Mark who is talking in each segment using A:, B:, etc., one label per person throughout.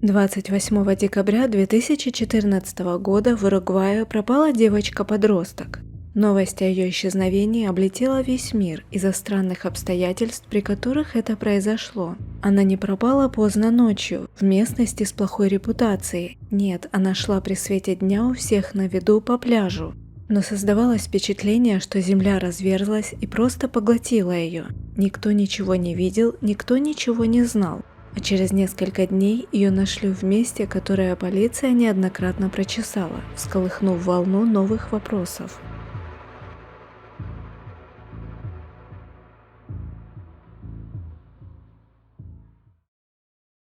A: 28 декабря 2014 года в Уругвае пропала девочка-подросток. Новость о ее исчезновении облетела весь мир из-за странных обстоятельств, при которых это произошло. Она не пропала поздно ночью, в местности с плохой репутацией. Нет, она шла при свете дня у всех на виду по пляжу. Но создавалось впечатление, что земля разверзлась и просто поглотила ее. Никто ничего не видел, никто ничего не знал. А через несколько дней ее нашли в месте, которое полиция неоднократно прочесала, всколыхнув волну новых вопросов.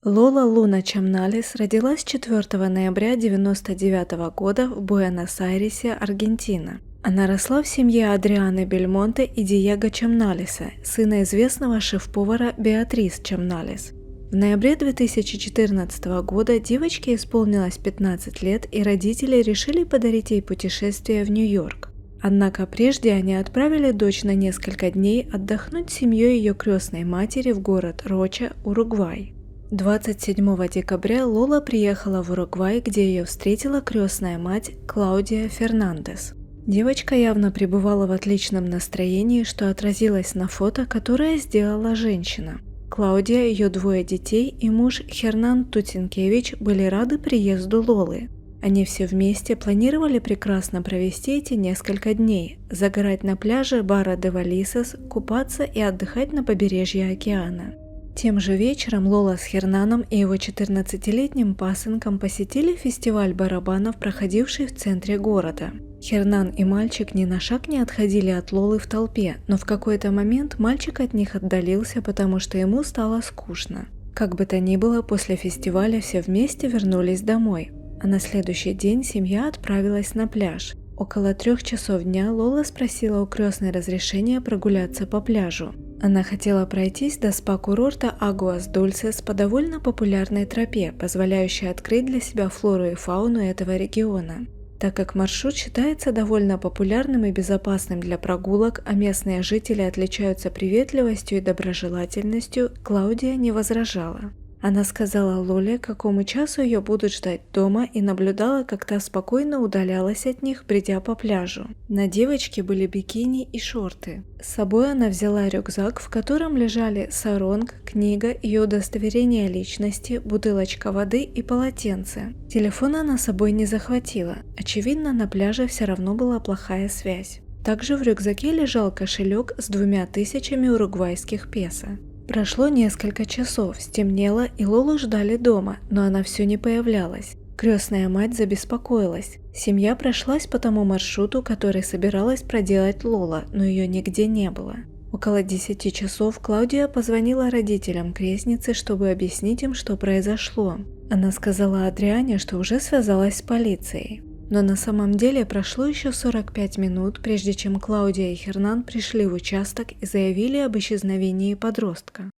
A: Лола Луна Чамналис родилась 4 ноября 1999 года в Буэнос-Айресе, Аргентина. Она росла в семье Адрианы Бельмонте и Диего Чамналиса, сына известного шеф-повара Беатрис Чамналис. В ноябре 2014 года девочке исполнилось 15 лет, и родители решили подарить ей путешествие в Нью-Йорк. Однако прежде они отправили дочь на несколько дней отдохнуть с семьей ее крестной матери в город Роча, Уругвай. 27 декабря Лола приехала в Уругвай, где ее встретила крестная мать Клаудия Фернандес. Девочка явно пребывала в отличном настроении, что отразилось на фото, которое сделала женщина. Клаудия, ее двое детей и муж Хернан Тутинкевич были рады приезду Лолы. Они все вместе планировали прекрасно провести эти несколько дней, загорать на пляже Бара де Валисас, купаться и отдыхать на побережье океана. Тем же вечером Лола с Хернаном и его 14-летним пасынком посетили фестиваль барабанов, проходивший в центре города. Хернан и мальчик ни на шаг не отходили от Лолы в толпе, но в какой-то момент мальчик от них отдалился, потому что ему стало скучно. Как бы то ни было, после фестиваля все вместе вернулись домой, а на следующий день семья отправилась на пляж. Около 3 часов дня Лола спросила у крестной разрешения прогуляться по пляжу. Она хотела пройтись до спа-курорта Агуас Дульсес по довольно популярной тропе, позволяющей открыть для себя флору и фауну этого региона. Так как маршрут считается довольно популярным и безопасным для прогулок, а местные жители отличаются приветливостью и доброжелательностью, Клаудия не возражала. Она сказала Лоле, к какому часу ее будут ждать дома, и наблюдала, как та спокойно удалялась от них, бредя по пляжу. На девочке были бикини и шорты. С собой она взяла рюкзак, в котором лежали саронг, книга, ее удостоверение личности, бутылочка воды и полотенце. Телефон она с собой не захватила. Очевидно, на пляже все равно была плохая связь. Также в рюкзаке лежал кошелек с 2000 уругвайских песо. Прошло несколько часов, стемнело, и Лолу ждали дома, но она все не появлялась. Крестная мать забеспокоилась. Семья прошлась по тому маршруту, который собиралась проделать Лола, но ее нигде не было. Около 10 часов Клаудия позвонила родителям крестницы, чтобы объяснить им, что произошло. Она сказала Адриане, что уже связалась с полицией. Но на самом деле прошло еще 45 минут, прежде чем Клаудия и Хернан пришли в участок и заявили об исчезновении подростка.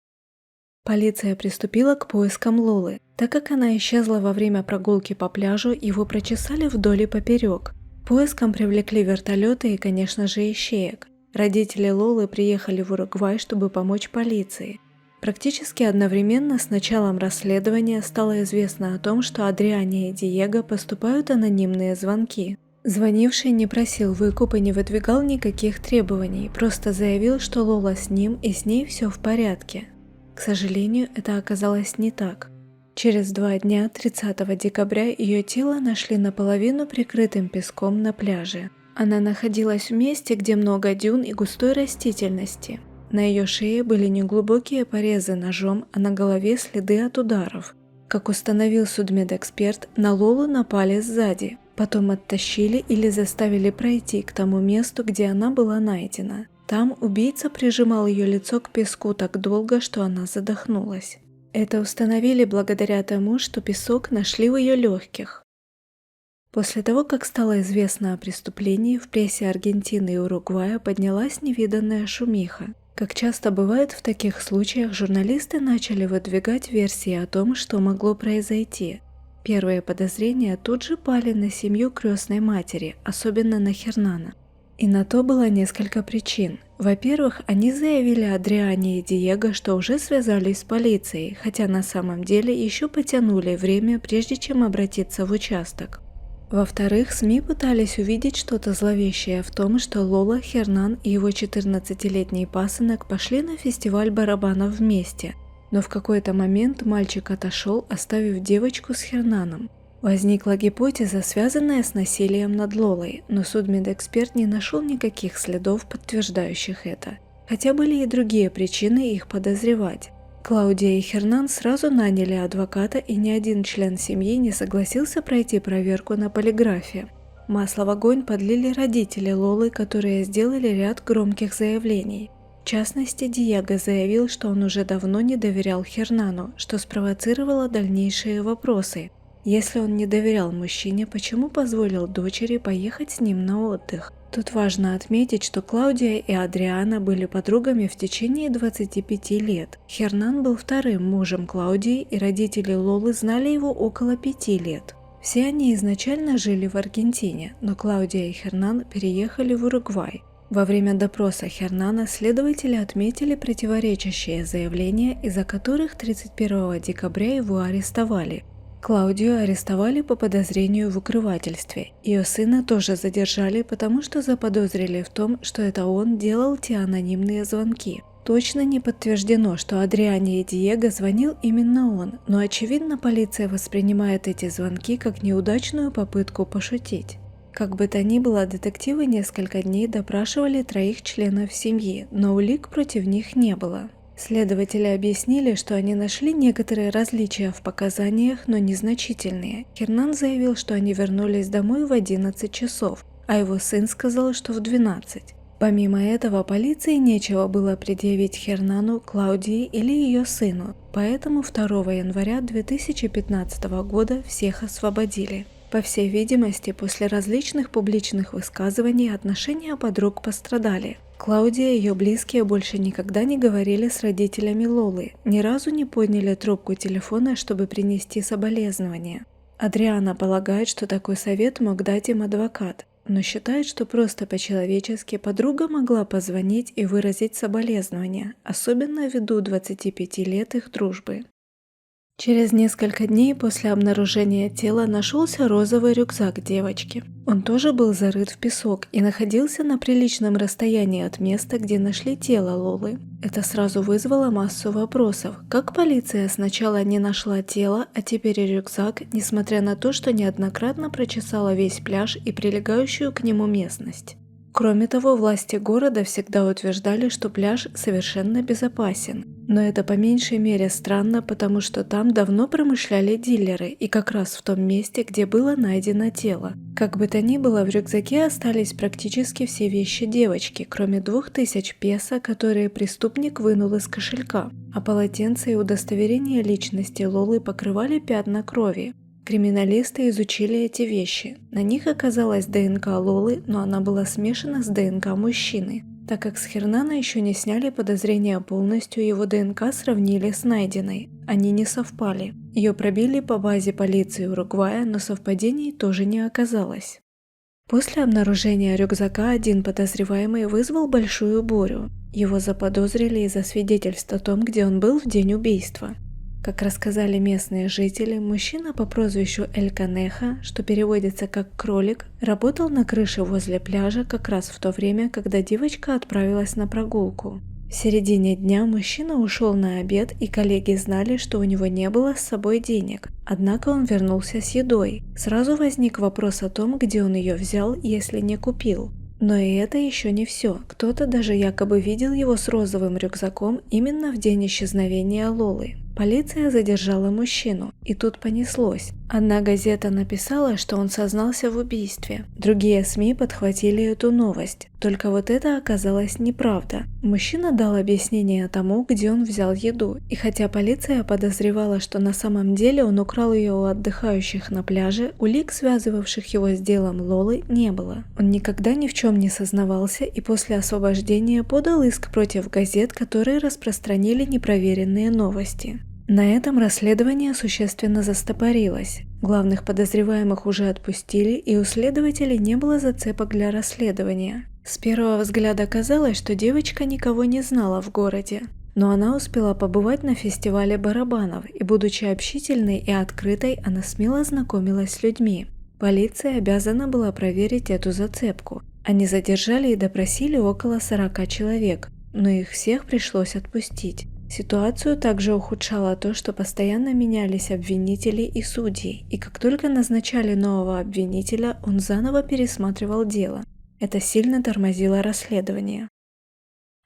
A: Полиция приступила к поискам Лолы. Так как она исчезла во время прогулки по пляжу, его прочесали вдоль и поперек. Поиском привлекли вертолеты и, конечно же, ищеек. Родители Лолы приехали в Уругвай, чтобы помочь полиции. Практически одновременно с началом расследования стало известно о том, что Адриане и Диего поступают анонимные звонки. Звонивший не просил выкуп и не выдвигал никаких требований, просто заявил, что Лола с ним и с ней все в порядке. К сожалению, это оказалось не так. Через 2 дня, 30 декабря, ее тело нашли наполовину прикрытым песком на пляже. Она находилась в месте, где много дюн и густой растительности. На ее шее были неглубокие порезы ножом, а на голове следы от ударов. Как установил судмедэксперт, на Лолу напали сзади, потом оттащили или заставили пройти к тому месту, где она была найдена. Там убийца прижимал ее лицо к песку так долго, что она задохнулась. Это установили благодаря тому, что песок нашли в ее легких. После того, как стало известно о преступлении, в прессе Аргентины и Уругвая поднялась невиданная шумиха. Как часто бывает в таких случаях, журналисты начали выдвигать версии о том, что могло произойти. Первые подозрения тут же пали на семью крестной матери, особенно на Хернана. И на то было несколько причин. Во-первых, они заявили Адриане и Диего, что уже связались с полицией, хотя на самом деле еще потянули время, прежде чем обратиться в участок. Во-вторых, СМИ пытались увидеть что-то зловещее в том, что Лола, Хернан и его 14-летний пасынок пошли на фестиваль барабанов вместе, но в какой-то момент мальчик отошел, оставив девочку с Хернаном. Возникла гипотеза, связанная с насилием над Лолой, но судмедэксперт не нашел никаких следов, подтверждающих это. Хотя были и другие причины их подозревать. Клаудия и Хернан сразу наняли адвоката, и ни один член семьи не согласился пройти проверку на полиграфе. Масло в огонь подлили родители Лолы, которые сделали ряд громких заявлений. В частности, Диего заявил, что он уже давно не доверял Хернану, что спровоцировало дальнейшие вопросы. Если он не доверял мужчине, почему позволил дочери поехать с ним на отдых? Тут важно отметить, что Клаудия и Адриана были подругами в течение 25 лет. Хернан был вторым мужем Клаудии, и родители Лолы знали его около 5 лет. Все они изначально жили в Аргентине, но Клаудия и Хернан переехали в Уругвай. Во время допроса Хернана следователи отметили противоречащие заявления, из-за которых 31 декабря его арестовали. Клаудию арестовали по подозрению в укрывательстве. Ее сына тоже задержали, потому что заподозрили в том, что это он делал те анонимные звонки. Точно не подтверждено, что Адриане и Диего звонил именно он, но очевидно полиция воспринимает эти звонки как неудачную попытку пошутить. Как бы то ни было, детективы несколько дней допрашивали 3 членов семьи, но улик против них не было. Следователи объяснили, что они нашли некоторые различия в показаниях, но незначительные. Хернан заявил, что они вернулись домой в 11 часов, а его сын сказал, что в 12. Помимо этого, полиции нечего было предъявить Хернану, Клаудии или ее сыну, поэтому 2 января 2015 года всех освободили. По всей видимости, после различных публичных высказываний отношения подруг пострадали. Клаудия и ее близкие больше никогда не говорили с родителями Лолы, ни разу не подняли трубку телефона, чтобы принести соболезнования. Адриана полагает, что такой совет мог дать им адвокат, но считает, что просто по-человечески подруга могла позвонить и выразить соболезнования, особенно ввиду 25 лет их дружбы. Через несколько дней после обнаружения тела нашелся розовый рюкзак девочки. Он тоже был зарыт в песок и находился на приличном расстоянии от места, где нашли тело Лолы. Это сразу вызвало массу вопросов. Как полиция сначала не нашла тело, а теперь и рюкзак, несмотря на то, что неоднократно прочесала весь пляж и прилегающую к нему местность? Кроме того, власти города всегда утверждали, что пляж совершенно безопасен. Но это по меньшей мере странно, потому что там давно промышляли дилеры, и как раз в том месте, где было найдено тело. Как бы то ни было, в рюкзаке остались практически все вещи девочки, кроме 2000 песо, которые преступник вынул из кошелька, а полотенце и удостоверение личности Лолы покрывали пятна крови. Криминалисты изучили эти вещи. На них оказалась ДНК Лолы, но она была смешана с ДНК мужчины. Так как с Хернана еще не сняли подозрения полностью, его ДНК сравнили с найденной. Они не совпали. Ее пробили по базе полиции Уругвая, но совпадений тоже не оказалось. После обнаружения рюкзака один подозреваемый вызвал большую бурю. Его заподозрили из-за свидетельств о том, где он был в день убийства. Как рассказали местные жители, мужчина по прозвищу Эль Канеха, что переводится как «кролик», работал на крыше возле пляжа как раз в то время, когда девочка отправилась на прогулку. В середине дня мужчина ушел на обед, и коллеги знали, что у него не было с собой денег. Однако он вернулся с едой. Сразу возник вопрос о том, где он ее взял, если не купил. Но и это еще не все. Кто-то даже якобы видел его с розовым рюкзаком именно в день исчезновения Лолы. Полиция задержала мужчину, и тут понеслось. Одна газета написала, что он сознался в убийстве. Другие СМИ подхватили эту новость. Только вот это оказалось неправда. Мужчина дал объяснение тому, где он взял еду. И хотя полиция подозревала, что на самом деле он украл ее у отдыхающих на пляже, улик, связывавших его с делом Лолы, не было. Он никогда ни в чем не сознавался и после освобождения подал иск против газет, которые распространили непроверенные новости. На этом расследование существенно застопорилось. Главных подозреваемых уже отпустили, и у следователей не было зацепок для расследования. С первого взгляда казалось, что девочка никого не знала в городе. Но она успела побывать на фестивале барабанов, и, будучи общительной и открытой, она смело знакомилась с людьми. Полиция обязана была проверить эту зацепку. Они задержали и допросили около 40 человек, но их всех пришлось отпустить. Ситуацию также ухудшало то, что постоянно менялись обвинители и судьи, и как только назначали нового обвинителя, он заново пересматривал дело. Это сильно тормозило расследование.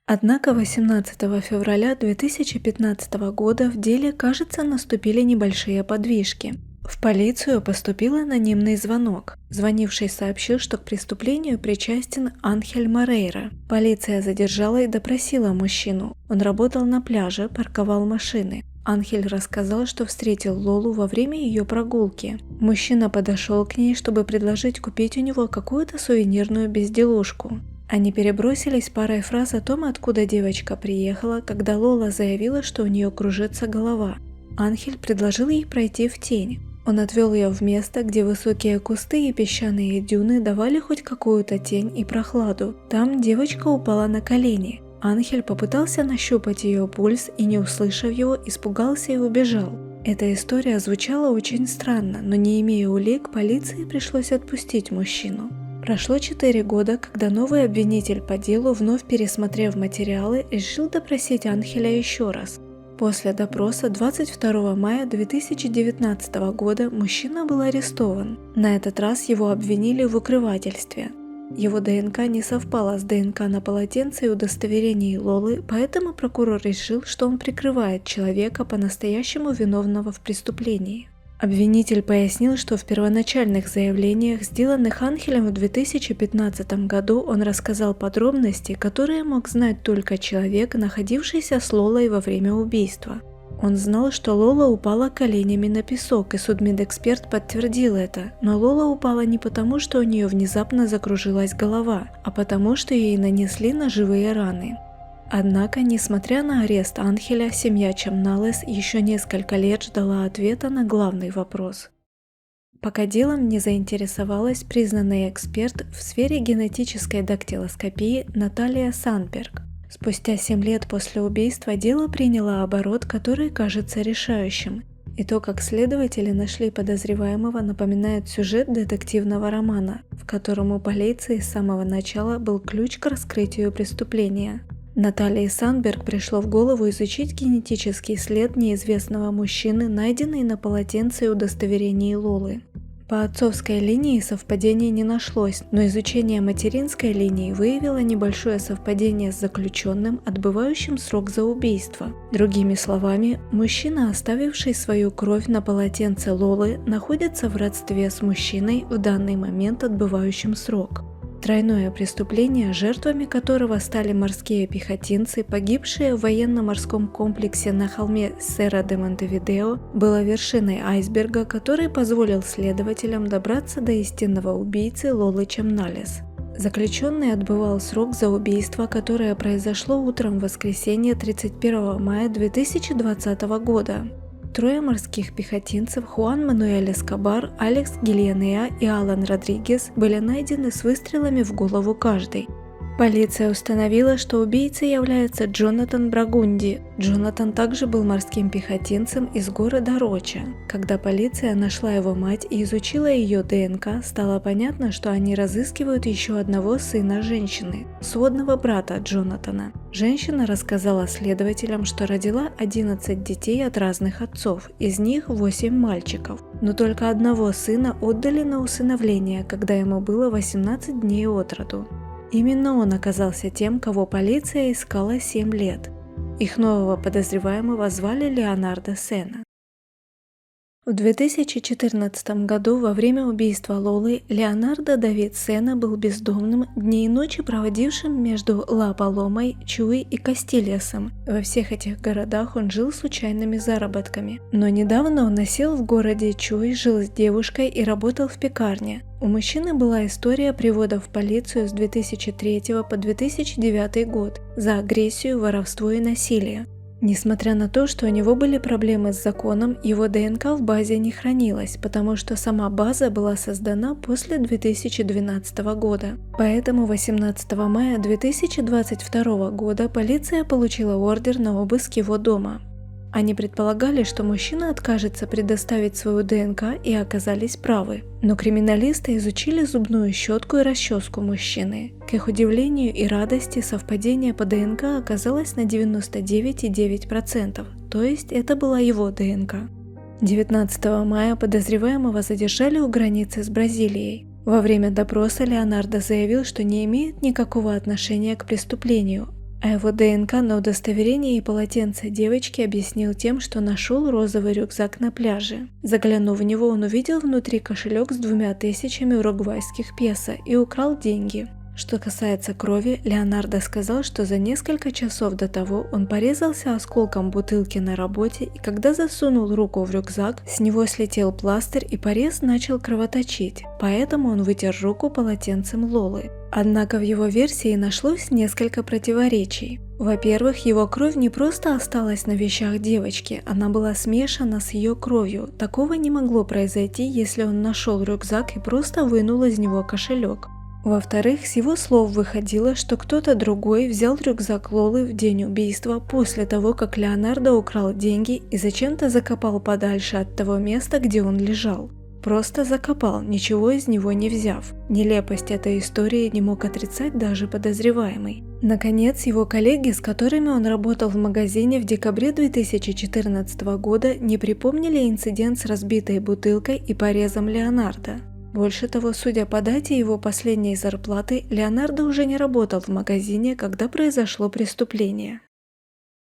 A: Однако 18 февраля 2015 года в деле, кажется, наступили небольшие подвижки. В полицию поступил анонимный звонок. Звонивший сообщил, что к преступлению причастен Анхель Морейра. Полиция задержала и допросила мужчину. Он работал на пляже, парковал машины. Анхель рассказал, что встретил Лолу во время ее прогулки. Мужчина подошел к ней, чтобы предложить купить у него какую-то сувенирную безделушку. Они перебросились парой фраз о том, откуда девочка приехала, когда Лола заявила, что у нее кружится голова. Анхель предложил ей пройти в тень. Он отвел ее в место, где высокие кусты и песчаные дюны давали хоть какую-то тень и прохладу. Там девочка упала на колени. Анхель попытался нащупать ее пульс и, не услышав его, испугался и убежал. Эта история звучала очень странно, но не имея улик, полиции пришлось отпустить мужчину. Прошло 4 года, когда новый обвинитель по делу, вновь пересмотрев материалы, решил допросить Анхеля еще раз. После допроса 22 мая 2019 года мужчина был арестован. На этот раз его обвинили в укрывательстве. Его ДНК не совпала с ДНК на полотенце и удостоверении Лолы, поэтому прокурор решил, что он прикрывает человека, по-настоящему виновного в преступлении. Обвинитель пояснил, что в первоначальных заявлениях, сделанных Анхелем в 2015 году, он рассказал подробности, которые мог знать только человек, находившийся с Лолой во время убийства. Он знал, что Лола упала коленями на песок, и судмедэксперт подтвердил это, но Лола упала не потому, что у нее внезапно закружилась голова, а потому, что ей нанесли ножевые раны. Однако, несмотря на арест Анхеля, семья Чамналес еще несколько лет ждала ответа на главный вопрос. Пока делом не заинтересовалась признанный эксперт в сфере генетической дактилоскопии Наталья Сандберг. Спустя 7 лет после убийства дело приняло оборот, который кажется решающим. И то, как следователи нашли подозреваемого, напоминает сюжет детективного романа, в котором у полиции с самого начала был ключ к раскрытию преступления. Наталье Сандберг пришло в голову изучить генетический след неизвестного мужчины, найденный на полотенце и удостоверении Лолы. По отцовской линии совпадений не нашлось, но изучение материнской линии выявило небольшое совпадение с заключенным, отбывающим срок за убийство. Другими словами, мужчина, оставивший свою кровь на полотенце Лолы, находится в родстве с мужчиной, в данный момент отбывающим срок. Тройное преступление, жертвами которого стали морские пехотинцы, погибшие в военно-морском комплексе на холме Серра-де-Монтевидео, было вершиной айсберга, который позволил следователям добраться до истинного убийцы Лолы Чамналес. Заключенный отбывал срок за убийство, которое произошло утром в воскресенье 31 мая 2020 года. Трое морских пехотинцев Хуан Мануэль Эскобар, Алекс Гильянеа и Алан Родригес были найдены с выстрелами в голову каждый. Полиция установила, что убийцей является Джонатан Брагунди. Джонатан также был морским пехотинцем из города Роча. Когда полиция нашла его мать и изучила ее ДНК, стало понятно, что они разыскивают еще одного сына женщины, сводного брата Джонатана. Женщина рассказала следователям, что родила 11 детей от разных отцов, из них 8 мальчиков. Но только одного сына отдали на усыновление, когда ему было 18 дней от роду. Именно он оказался тем, кого полиция искала 7 лет. Их нового подозреваемого звали Леонардо Сена. В 2014 году во время убийства Лолы Леонардо Давид Сена был бездомным, дни и ночи проводившим между Ла-Паломой, Чуи и Кастильясом. Во всех этих городах он жил случайными заработками. Но недавно он осел в городе Чуи, жил с девушкой и работал в пекарне. У мужчины была история привода в полицию с 2003 по 2009 год за агрессию, воровство и насилие. Несмотря на то, что у него были проблемы с законом, его ДНК в базе не хранилась, потому что сама база была создана после 2012 года. Поэтому 18 мая 2022 года полиция получила ордер на обыск его дома. Они предполагали, что мужчина откажется предоставить свою ДНК, и оказались правы. Но криминалисты изучили зубную щетку и расческу мужчины. К их удивлению и радости совпадение по ДНК оказалось на 99,9%, то есть это была его ДНК. 19 мая подозреваемого задержали у границы с Бразилией. Во время допроса Леонардо заявил, что не имеет никакого отношения к преступлению, а его ДНК на удостоверение и полотенце девочки объяснил тем, что нашел розовый рюкзак на пляже. Заглянув в него, он увидел внутри кошелек с 2000 уругвайских песо и украл деньги. Что касается крови, Леонардо сказал, что за несколько часов до того он порезался осколком бутылки на работе, и когда засунул руку в рюкзак, с него слетел пластырь и порез начал кровоточить, поэтому он вытер руку полотенцем Лолы. Однако в его версии нашлось несколько противоречий. Во-первых, его кровь не просто осталась на вещах девочки, она была смешана с ее кровью. Такого не могло произойти, если он нашел рюкзак и просто вынул из него кошелек. Во-вторых, с его слов выходило, что кто-то другой взял рюкзак Лолы в день убийства после того, как Леонардо украл деньги и зачем-то закопал подальше от того места, где он лежал. Просто закопал, ничего из него не взяв. Нелепость этой истории не мог отрицать даже подозреваемый. Наконец, его коллеги, с которыми он работал в магазине в декабре 2014 года, не припомнили инцидент с разбитой бутылкой и порезом Леонардо. Больше того, судя по дате его последней зарплаты, Леонардо уже не работал в магазине, когда произошло преступление.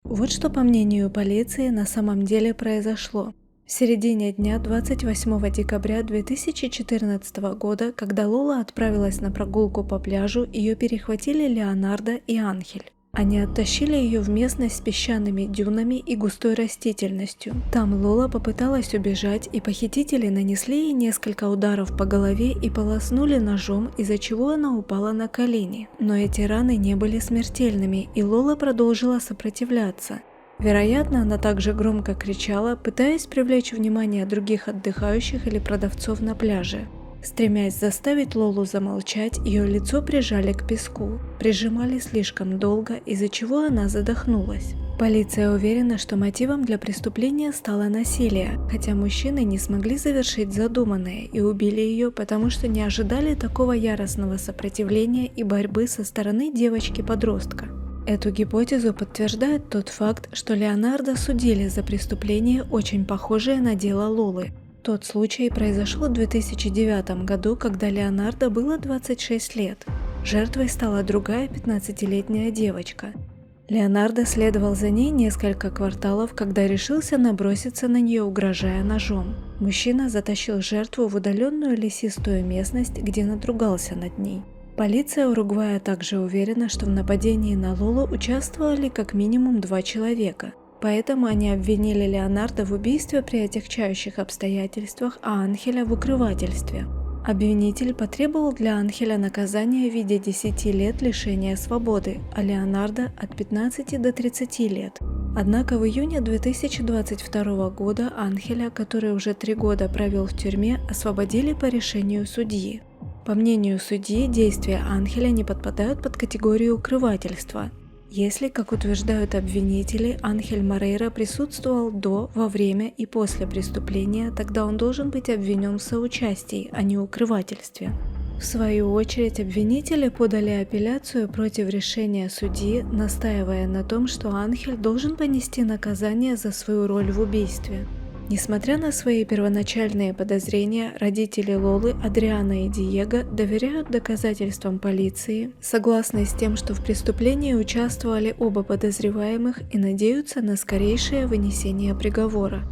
A: Вот что, по мнению полиции, на самом деле произошло. В середине дня 28 декабря 2014 года, когда Лола отправилась на прогулку по пляжу, ее перехватили Леонардо и Анхель. Они оттащили ее в местность с песчаными дюнами и густой растительностью. Там Лола попыталась убежать, и похитители нанесли ей несколько ударов по голове и полоснули ножом, из-за чего она упала на колени. Но эти раны не были смертельными, и Лола продолжила сопротивляться. Вероятно, она также громко кричала, пытаясь привлечь внимание других отдыхающих или продавцов на пляже. Стремясь заставить Лолу замолчать, ее лицо прижали к песку, прижимали слишком долго, из-за чего она задохнулась. Полиция уверена, что мотивом для преступления стало насилие, хотя мужчины не смогли завершить задуманное и убили ее, потому что не ожидали такого яростного сопротивления и борьбы со стороны девочки-подростка. Эту гипотезу подтверждает тот факт, что Леонардо судили за преступление, очень похожее на дело Лолы. Тот случай произошел в 2009 году, когда Леонардо было 26 лет. Жертвой стала другая 15-летняя девочка. Леонардо следовал за ней несколько кварталов, когда решился наброситься на нее, угрожая ножом. Мужчина затащил жертву в удаленную лесистую местность, где надругался над ней. Полиция Уругвая также уверена, что в нападении на Лолу участвовали как минимум 2 человека. Поэтому они обвинили Леонардо в убийстве при отягчающих обстоятельствах, а Анхеля в укрывательстве. Обвинитель потребовал для Анхеля наказания в виде 10 лет лишения свободы, а Леонардо от 15 до 30 лет. Однако в июне 2022 года Анхеля, который уже 3 года провел в тюрьме, освободили по решению судьи. По мнению судьи, действия Анхеля не подпадают под категорию укрывательства. Если, как утверждают обвинители, Анхель Морейра присутствовал до, во время и после преступления, тогда он должен быть обвинен в соучастии, а не укрывательстве. В свою очередь, обвинители подали апелляцию против решения судьи, настаивая на том, что Анхель должен понести наказание за свою роль в убийстве. Несмотря на свои первоначальные подозрения, родители Лолы, Адриана и Диего, доверяют доказательствам полиции, согласны с тем, что в преступлении участвовали оба подозреваемых, и надеются на скорейшее вынесение приговора.